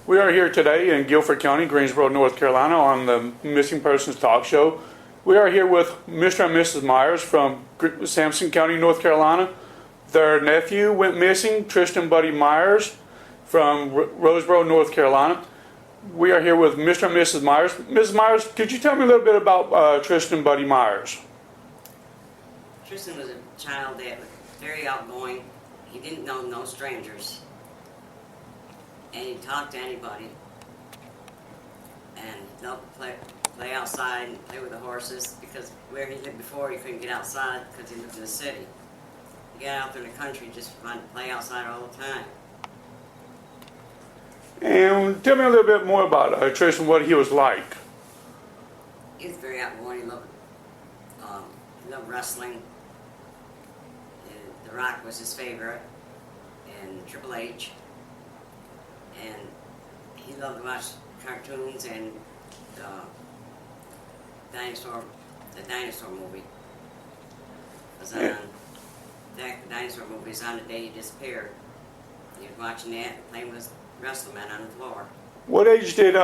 We are here today in Guilford County, Greensboro, North Carolina on the Missing Persons Talk Show. We are here with Mr. and Mrs. Myers from Sampson County, North Carolina. Their nephew went missing, Tristan Buddy Myers from Roseboro, North Carolina. We are here with Mr. and Mrs. Myers. Mrs. Myers, could you tell me a little bit about Tristan Buddy Myers? Tristan was a child that was very outgoing. He didn't know no strangers. And he talked to anybody. And he loved to play outside and play with the horses, because where he lived before he couldn't get outside because he lived in the city. He got out there in the country, just wanted to play outside all the time. And tell me a little bit more about Tristan, what he was like. He was very outgoing. He loved wrestling. The Rock was his favorite, and Triple H. And he loved to watch cartoons and the dinosaur movie was on. The dinosaur movie was on the day he disappeared. He was watching that and playing with wrestlemen on the floor. What age did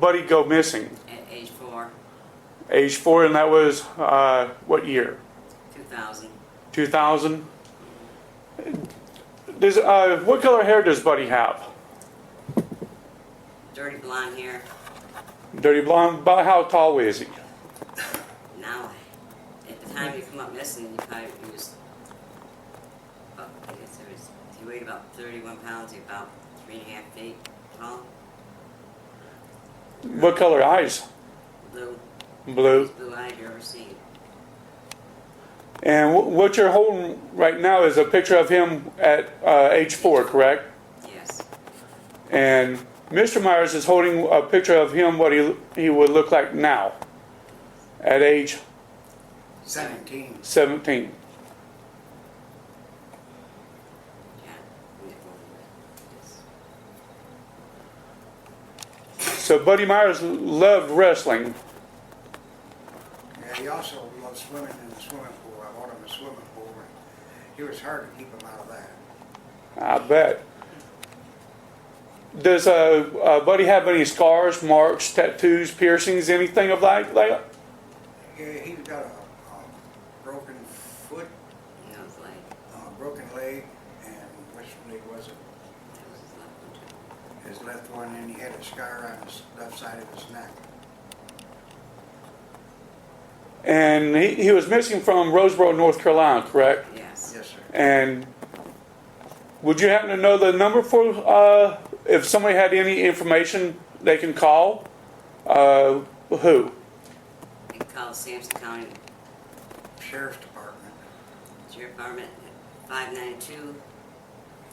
Buddy go missing? At age 4. Age 4, and that was what year? 2000. 2000. What color hair does Buddy have? Dirty blonde hair. Dirty blonde. About how tall is he? Now, at the time he come up missing, he was, he weighed about 31 pounds. He about 3.5 feet tall. What color eyes? Blue. Blue. Blue eyed you ever seen. And what you're holding right now is a picture of him at age 4, correct? Yes. And Mr. Myers is holding a picture of him, what he would look like now, at age 17. 17. So Buddy Myers loved wrestling. Yeah, he also loved swimming in the swimming pool. I bought him a swimming pool, and it was hard to keep him out of that. I bet. Does Buddy have any scars, marks, tattoos, piercings, anything of that? Yeah, he's got a broken foot, No, it's like, broken leg, and which leg was it? that was his left one too. His left one, and he had a scar on his left side of his neck. And he was missing from Roseboro, North Carolina, correct? Yes. Yes, sir. And would you happen to know the number for if somebody had any information they can call? Who? You can call the Sampson County Sheriff's Department. Sheriff Department at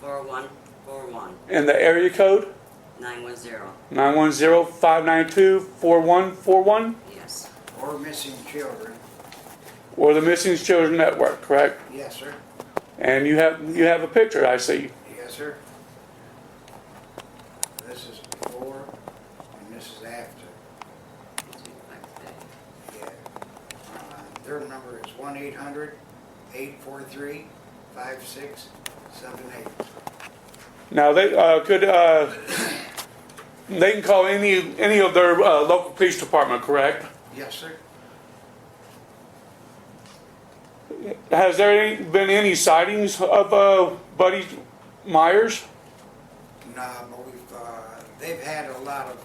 592-4141. And the area code? 910. 910-592-4141? Yes. Or missing children. Or the Missing Children Network, correct? Yes, sir. And you have a picture, I see. Yes, sir. This is before, and this is after. Yeah. Their number is 1-800-843-5678. Now they they can call any of their local police department, correct? Yes, sir. Has there been any sightings of Buddy Myers? No, but they've had a lot of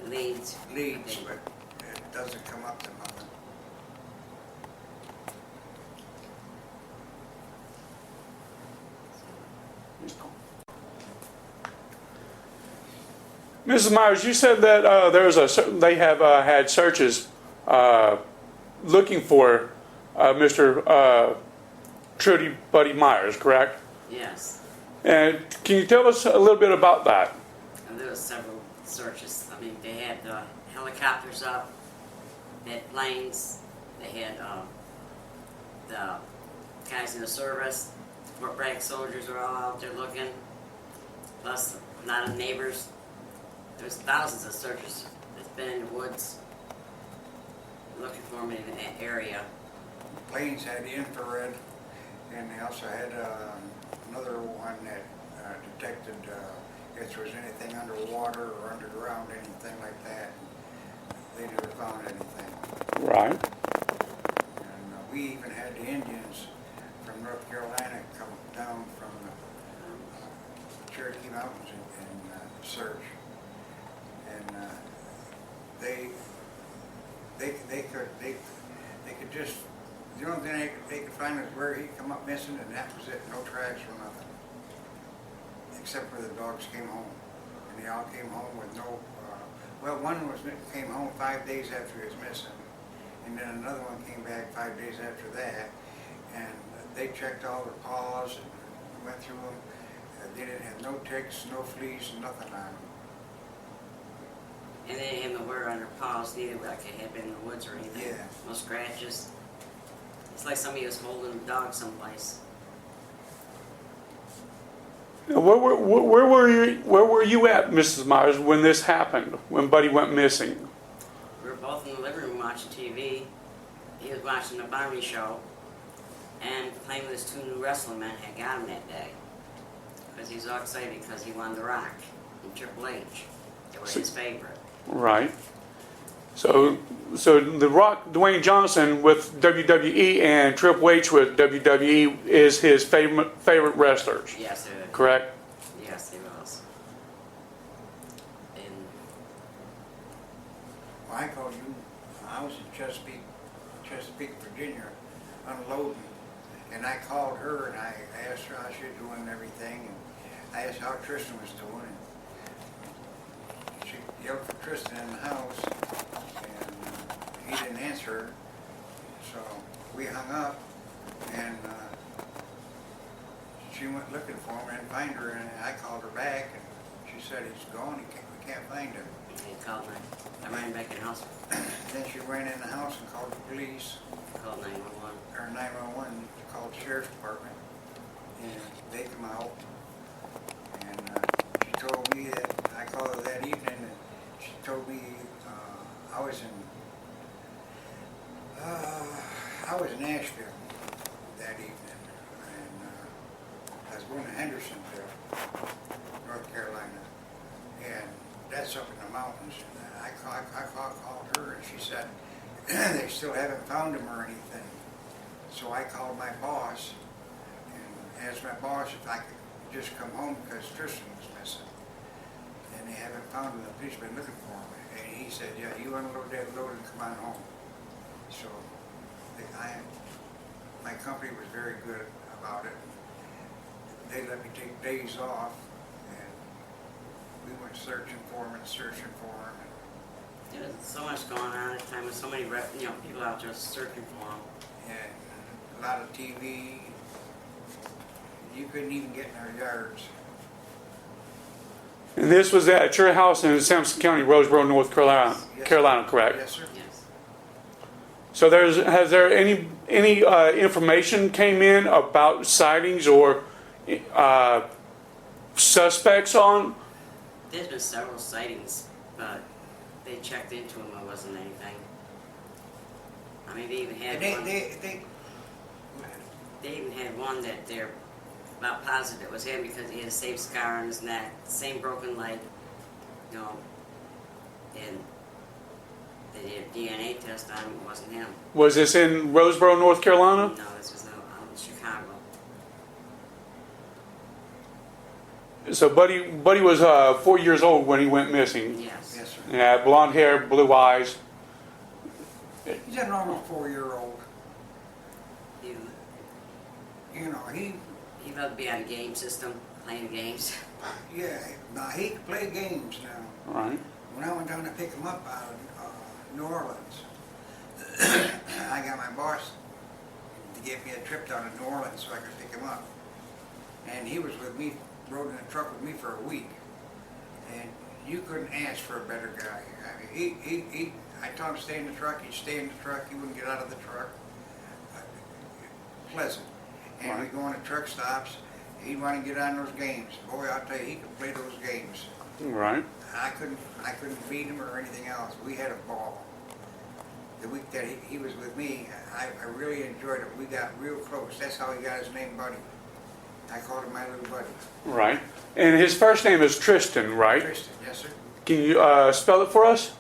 Leads. leads, but it doesn't come up to nothing. Mrs. Myers, you said that they have had searches looking for Mr. Trudy Buddy Myers, correct? Yes. And can you tell us a little bit about that? And there was several searches. I mean, they had helicopters up, they had planes, they had the guys in the service, Fort Bragg soldiers were all out there looking, plus a lot of neighbors. There's thousands of searchers that's been in the woods looking for him in that area. Planes had infrared, and they also had another one that detected if there was anything underwater or underground, anything like that. They never found anything. Right. And we even had the Indians from North Carolina come down from the Cherokee Mountains and search. And they could just, the only thing they could find was where he come up missing, and that was it. No tracks or nothing, except for the dogs came home, and they all came home with no. Well, one came home 5 days after he was missing, and then another one came back 5 days after that, and they checked all their paws and went through them. They didn't have no ticks, no fleas, nothing on them. And they didn't have no wear on their paws neither, like they had been in the woods or anything. Yeah. No scratches. It's like somebody was holding a dog someplace. Where were you at, Mrs. Myers, when this happened? When Buddy went missing? We were both in the living room watching TV. He was watching the Barney show, and claiming these two new wrestling men had got him that day. Because he was all excited because he won The Rock and Triple H. They were his favorite. Right. So The Rock, Dwayne Johnson with WWE and Triple H with WWE is his favorite wrestlers. Yes, it was. Correct? Yes, he was. And Well, I called you. I was in Chesapeake, Virginia, unloading, and I called her and I asked her how she was doing and everything, and I asked how Tristan was doing, and she yelled for Tristan in the house, and he didn't answer her, so we hung up, and she went looking for him and find her, and I called her back, and she said he's gone. We can't find him. he called me. I ran back in the house. Then she ran in the house and called the police, Called 911. or 911, called the sheriff's department, and they come out, and she told me that, I called her that evening, and she told me I was in Nashville that evening, and I was going to Hendersonville, North Carolina, and that's up in the mountains. And I called her, and she said they still haven't found him or anything. So I called my boss and asked my boss if I could just come home because Tristan was missing. And they haven't found him. The police been looking for him. And he said, yeah, you unload that load and come on home. So my company was very good about it. They let me take days off, and we went searching for him and searching for him. There was so much going on at the time with so many people out there searching for him. And a lot of TV. You couldn't even get in our yards. And this was at your house in Sampson County, Roseboro, North Carolina, Yes, Carolina, correct? Yes, sir. Yes. So has there any information came in about sightings or suspects on? There's been several sightings, but they checked into them. There wasn't anything. I mean, they even had one. They even had one that they're about positive it was him because he had the same scar on his neck, same broken leg, you know, and they did a DNA test on him. It wasn't him. Was this in Roseboro, North Carolina? No, this was out in Chicago. So Buddy was 4 years old when he went missing. Yes. Yes, sir. He had blonde hair, blue eyes. He's a normal 4-year-old. He You know, he loved to be on a game system, playing games. yeah, now he can play games now. Right. When I went down to pick him up out of New Orleans, I got my boss to give me a trip down to New Orleans so I could pick him up. And he was with me, rode in the truck with me for a week. And you couldn't ask for a better guy. I mean, I told him to stay in the truck, he'd stay in the truck, he wouldn't get out of the truck. Pleasant. And we go on the truck stops, he'd want to get on those games. Boy, I'll tell you, he could play those games. Right. I couldn't beat him or anything else. We had a ball. The week that he was with me, I really enjoyed it. We got real close. That's how he got his name, Buddy. I called him my little buddy. Right. And his first name is Tristan, right? Tristan, yes, sir. Can you spell it for us?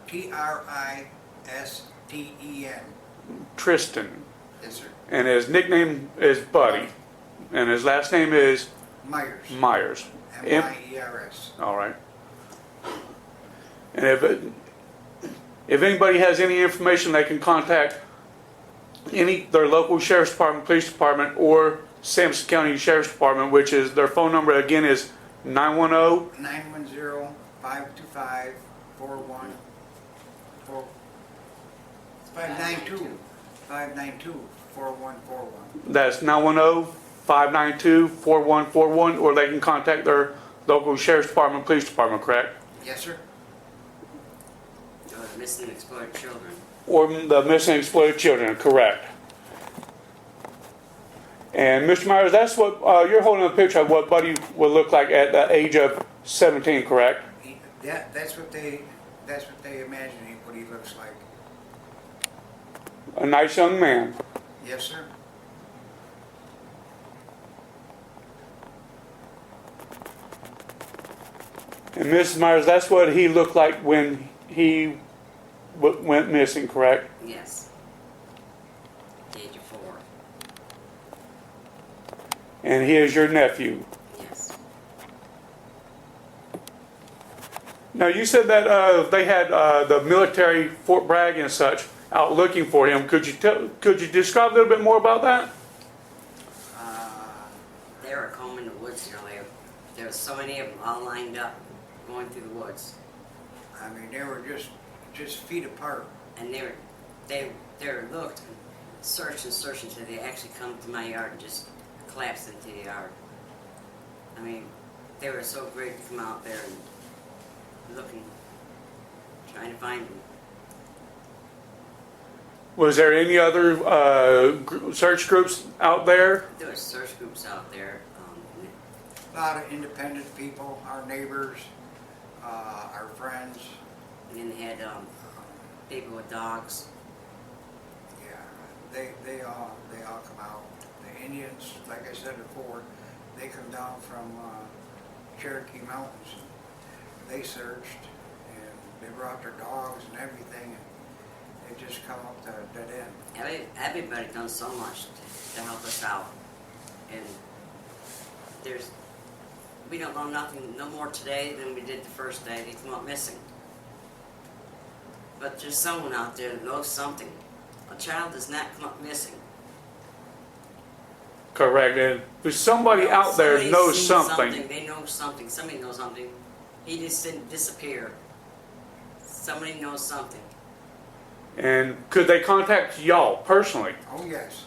Tristan. Tristan. Yes, sir. And his nickname is Buddy. And his last name is Myers. Myers. Myers. All right. And if anybody has any information, they can contact their local sheriff's department, police department, or Sampson County Sheriff's Department, which is their phone number again is 910. 592-4141. That's 910-592-4141, or they can contact their local sheriff's department, police department, correct? Yes, sir. Or the missing and exploited children. Or the missing and exploited children, correct. And Mr. Myers, that's what you're holding a picture of what Buddy would look like at the age of 17, correct? That's what they imagine what he looks like. A nice young man. Yes, sir. And Mrs. Myers, that's what he looked like when he went missing, correct? Yes. Age of 4. And he is your nephew. Yes. Now, you said that they had the military, Fort Bragg and such, out looking for him. Could you describe a little bit more about that? They were combing the woods, you know. There were so many of them all lined up going through the woods. I mean, they were just feet apart. And they looked and searched until they actually come to my yard and just collapsed into the yard. I mean, they were so great to come out there and looking, trying to find them. Was there any other search groups out there? There were search groups out there. A lot of independent people, our neighbors, our friends. And then they had people with dogs. Yeah, they all come out. The Indians, like I said before, they come down from Cherokee Mountains. They searched and they brought their dogs and everything, and they just come up to a dead end. Everybody done so much to help us out, and we don't know nothing no more today than we did the first day they come up missing. But there's someone out there that knows something. A child does not come up missing. Correct. And there's somebody out there Somebody's knows seen something. They know something. Somebody knows something. He just didn't disappear. Somebody knows something. And could they contact y'all personally? Oh, yes.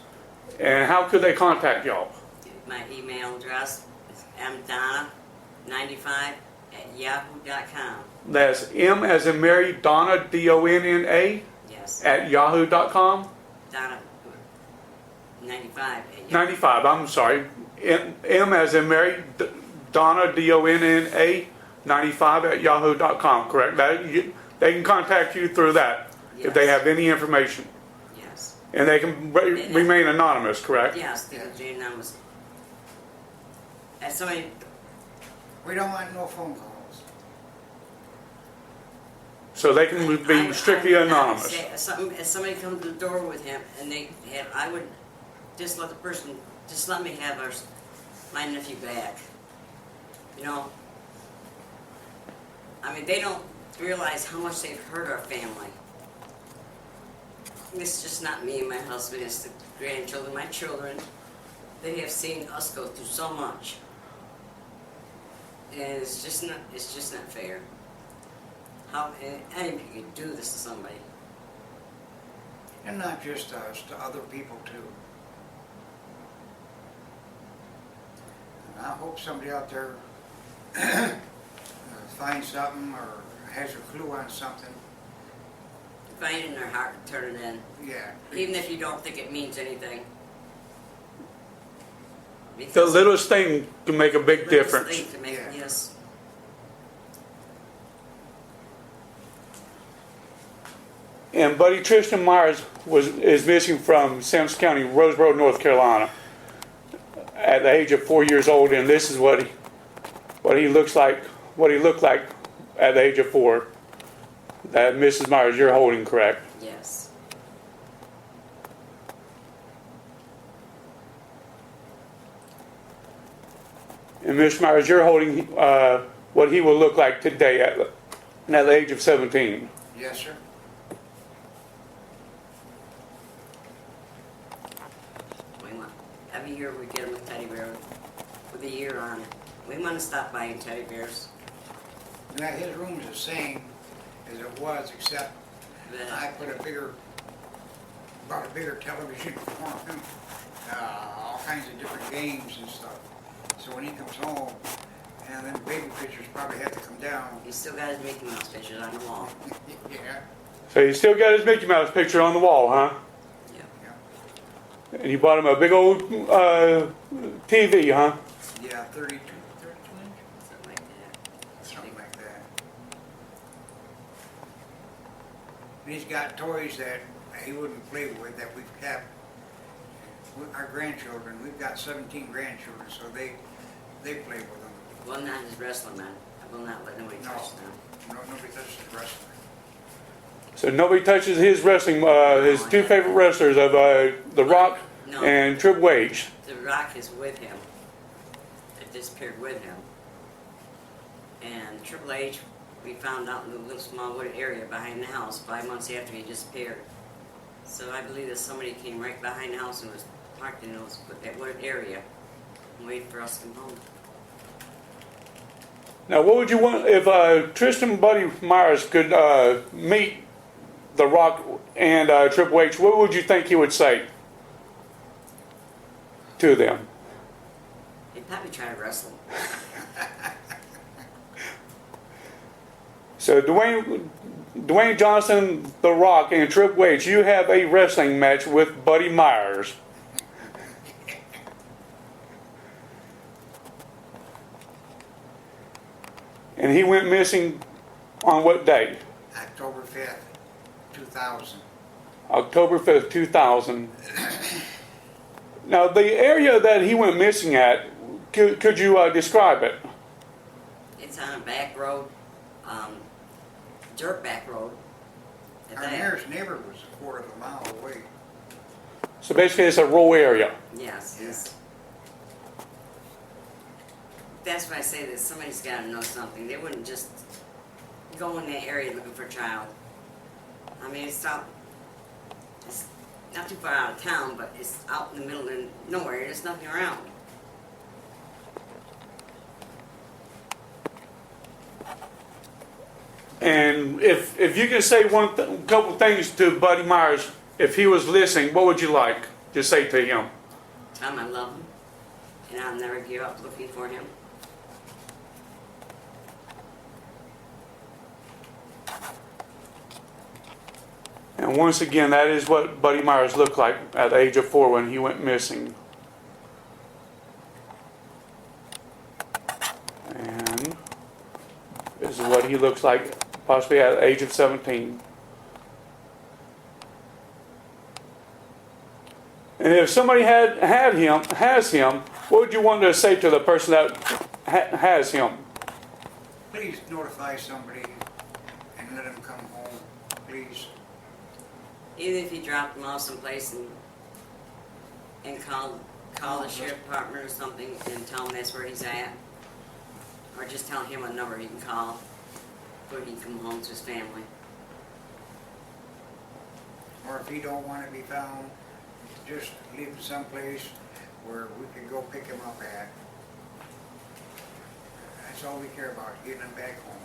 And how could they contact y'all? My email address is mdonna95@yahoo.com. That's M as in Mary, Donna, Donna, Yes. at yahoo.com? Donna 95 at Yahoo. 95, I'm sorry. M as in Mary, Donna, Donna, 95 at yahoo.com, correct? They can contact you through that if they have any information. Yes. And they can remain anonymous, correct? Yes, the name was. And somebody. We don't want no phone calls. So they can be strictly anonymous. If somebody comes to the door with him and I would just let the person, just let me have my nephew back. You know? I mean, they don't realize how much they've hurt our family. It's just not me and my husband, it's the grandchildren, my children. They have seen us go through so much. And it's just not fair. How anybody could do this to somebody. And not just us, to other people too. And I hope somebody out there finds something or has a clue on something. Find it in their heart and turn it in. Yeah. Even if you don't think it means anything. The Because littlest thing can make a big littlest difference. thing to make, Yeah. yes. And Buddy Tristan Myers is missing from Sampson County, Roseboro, North Carolina. at the age of 4 years old, and this is what he looks like, what he looked like at the age of 4. That Mrs. Myers, you're holding, correct? Yes. And Mr. Myers, you're holding what he will look like today at the age of 17. Yes, sir. Every year we get them a teddy bear with a year on it. We want to stop buying teddy bears. Now, his room's the same as it was, except I put bought a bigger television for him, all kinds of different games and stuff. So when he comes home, and then baby pictures probably have to come down. He's still got his Mickey Mouse pictures on the wall. Yeah, So he's still got his Mickey Mouse picture on the wall, huh? Yeah. yeah, And you bought him a big old TV, huh? yeah, 32 inch, Something like that. something like that. And he's got toys that he wouldn't play with that we've kept. Our grandchildren, we've got 17 grandchildren, so they play with them. Well, not his wrestling man. I will not let nobody No, touch them. nobody touches the wrestling. So nobody touches his wrestling, his two favorite wrestlers of The Rock No. and Triple H. The Rock is with him. It disappeared with him. And Triple H, we found out in the little small wooded area behind the house 5 months after he disappeared. So I believe that somebody came right behind the house and was parked in that wooded area and waited for us to come home. Now, what would you want if Tristan and Buddy Myers could meet The Rock and Triple H? What would you think he would say to them? He'd probably try to wrestle him. So, Dwayne Johnson, The Rock, and Triple H, you have a wrestling match with Buddy Myers. And he went missing on what date? October 5th, 2000. October 5th, 2000. Now, the area that he went missing at, could you describe it? It's on a back road, dirt back road. At Our that- nearest neighbor was a quarter of a mile away. So basically, it's a rural area. Yes, Yeah. yes. That's why I say that somebody's got to know something. They wouldn't just go in that area looking for a child. I mean, it's not too far out of town, but it's out in the middle of nowhere. There's nothing around. And if you can say couple things to Buddy Myers, if he was listening, what would you like to say to him? Tell him I love him, and I'll never give up looking for him. And once again, that is what Buddy Myers looked like at the age of 4 when he went missing. And this is what he looks like possibly at the age of 17. And if somebody has him, what would you want to say to the person that has him? Please notify somebody and let him come home, please. Even if you drop him off someplace and call the sheriff department or something and tell him that's where he's at. Or just tell him a number he can call so he can come home to his family. Or if he don't want to be found, just leave him someplace where we can go pick him up at. That's all we care about, getting him back home.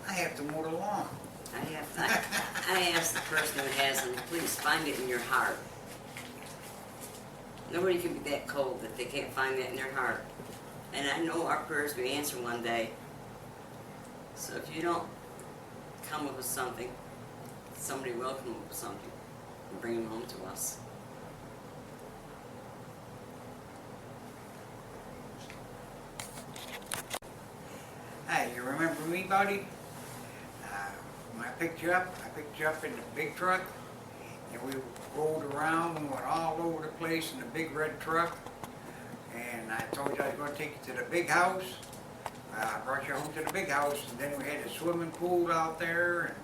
I have to mow the lawn. I asked the person who has him, please find it in your heart. Nobody can be that cold that they can't find that in their heart. And I know our prayers will be answered one day. So if you don't come up with something, somebody will come up with something and bring him home to us. Hey, you remember me, buddy? when I picked you up in the big truck, and we rolled around and went all over the place in the big red truck. And I told you I was going to take you to the big house. I brought you home to the big house, and then we had a swimming pool out there, and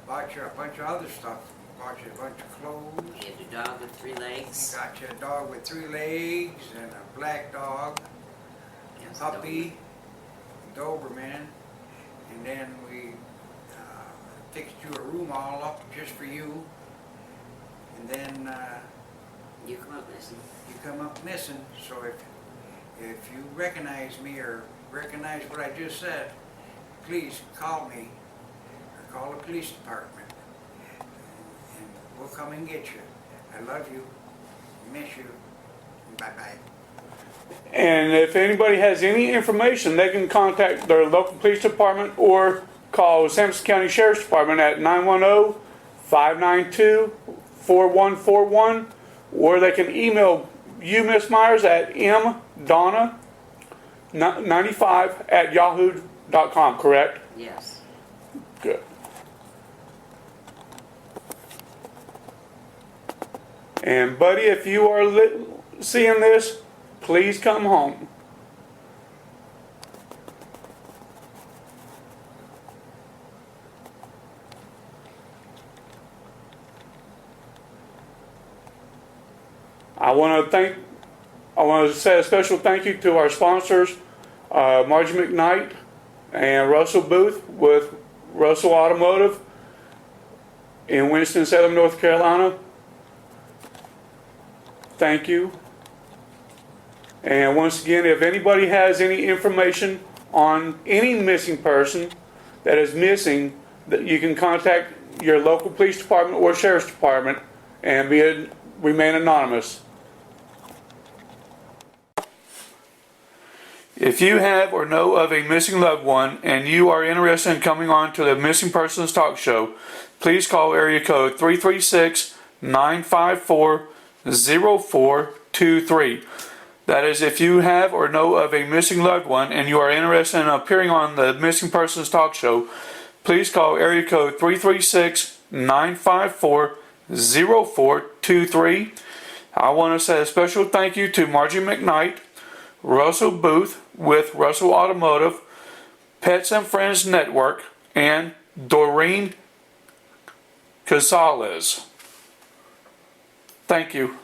bought you a bunch of other stuff. Bought you a bunch of clothes. You had a dog with 3 legs. Got you a dog with 3 legs and a black dog, Yes, puppy, Doberman, and then we fixed you a room all up just for you. And then You come up missing. you come up missing. So if you recognize me or recognize what I just said, please call me or call the police department, and we'll come and get you. I love you, miss you, bye bye. And if anybody has any information, they can contact their local police department or call Sampson County Sheriff's Department at 910-592-4141, or they can email you, Miss Myers, at mdonna95@yahoo.com, correct? Yes. Good. And buddy, if you are seeing this, please come home. I want to say a special thank you to our sponsors, Margie McKnight and Russell Booth with Russell Automotive in Winston-Salem, North Carolina. Thank you. And once again, if anybody has any information on any missing person that is missing, that you can contact your local police department or sheriff's department and remain anonymous. If you have or know of a missing loved one and you are interested in coming on to the Missing Persons Talk Show, please call area code 336-954-0423. That is, if you have or know of a missing loved one and you are interested in appearing on the Missing Persons Talk Show, please call area code 336-954-0423. I want to say a special thank you to Margie McKnight, Russell Booth with Russell Automotive, Pets and Friends Network, and Doreen Casales. Thank you.